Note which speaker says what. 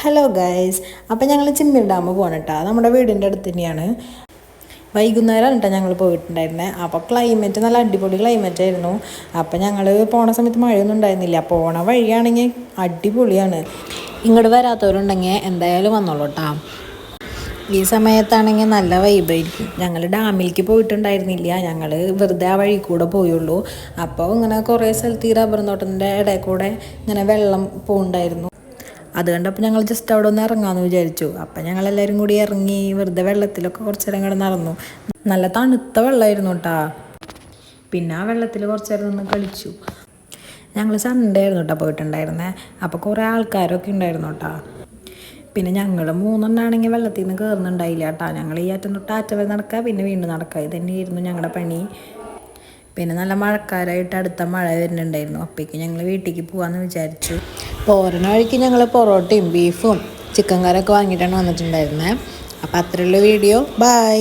Speaker 1: Hello guys, അപ്പോൾ ഞങ്ങൾ ചിമ്മിൽ dam പോകണം കേട്ടോ. നമ്മുടെ വീടിൻ്റെ അടുത്ത് തന്നെയാണ്. വൈകുന്നേരമാണ് കേട്ടോ ഞങ്ങൾ പോയിട്ടുണ്ടായിരുന്നത്. അപ്പോൾ ക്ലൈമറ്റ് നല്ല അടിപൊളി ക്ലൈമറ്റ് ആയിരുന്നു. അപ്പോൾ ഞങ്ങൾ പോണ സമയത്ത് മഴയൊന്നും ഉണ്ടായിരുന്നില്ല. പോണ വഴിയാണെങ്കിൽ അടിപൊളിയാണ്. ഇങ്ങോട്ട് വരാത്തവരുണ്ടെങ്കിൽ എന്തായാലും വന്നോളൂ കേട്ടോ. ഈ സമയത്താണെങ്കിൽ നല്ല വൈബായിരിക്കും. ഞങ്ങൾ ഡാമിലേക്ക് പോയിട്ടുണ്ടായിരുന്നില്ല, ഞങ്ങൾ വെറുതെ ആ വഴി കൂടെ പോയുള്ളൂ. അപ്പോൾ ഇങ്ങനെ കുറേ സ്ഥലത്ത് ഈ റബ്ബർ തോട്ടത്തിൻ്റെ ഇടയിൽ കൂടെ ഇങ്ങനെ വെള്ളം പോകുന്നുണ്ടായിരുന്നു. അത് കണ്ടപ്പോൾ ഞങ്ങൾ ജസ്റ്റ് അവിടെ ഒന്ന് ഇറങ്ങാമെന്ന് വിചാരിച്ചു. അപ്പം ഞങ്ങളെല്ലാവരും കൂടി ഇറങ്ങി വെറുതെ വെള്ളത്തിലൊക്കെ കുറച്ച് നേരം കൂടെ നടന്നു. നല്ല തണുത്ത വെള്ളമായിരുന്നു കേട്ടോ. പിന്നെ ആ വെള്ളത്തിൽ കുറച്ച് നേരം നിന്ന് കളിച്ചു. ഞങ്ങൾ സൺഡേ ആയിരുന്നു കേട്ടോ പോയിട്ടുണ്ടായിരുന്നത്. അപ്പോൾ കുറേ ആൾക്കാരൊക്കെ ഉണ്ടായിരുന്നു കേട്ടോ. പിന്നെ ഞങ്ങൾ മൂന്നെണ്ണാണെങ്കിൽ വെള്ളത്തിൽ നിന്ന് കയറുന്നുണ്ടായില്ല കേട്ടോ. ഞങ്ങൾ ഈ അറ്റം തൊട്ട് അറ്റം വരെ നടക്കുക, പിന്നെ വീണ്ടും നടക്കുക, ഇത് തന്നെയായിരുന്നു ഞങ്ങളുടെ പണി. പിന്നെ നല്ല മഴക്കാരായിട്ട് അടുത്ത മഴ വരുന്നുണ്ടായിരുന്നു. അപ്പോഴേക്കും ഞങ്ങൾ വീട്ടിലേക്ക് പോകാമെന്ന് വിചാരിച്ചു. പോരണ വഴിക്ക് ഞങ്ങൾ പൊറോട്ടയും ബീഫും ചിക്കൻ കറിയൊക്കെ വാങ്ങിയിട്ടാണ് വന്നിട്ടുണ്ടായിരുന്നത്. അപ്പോൾ അത്രയുള്ള വീഡിയോ. ബൈ.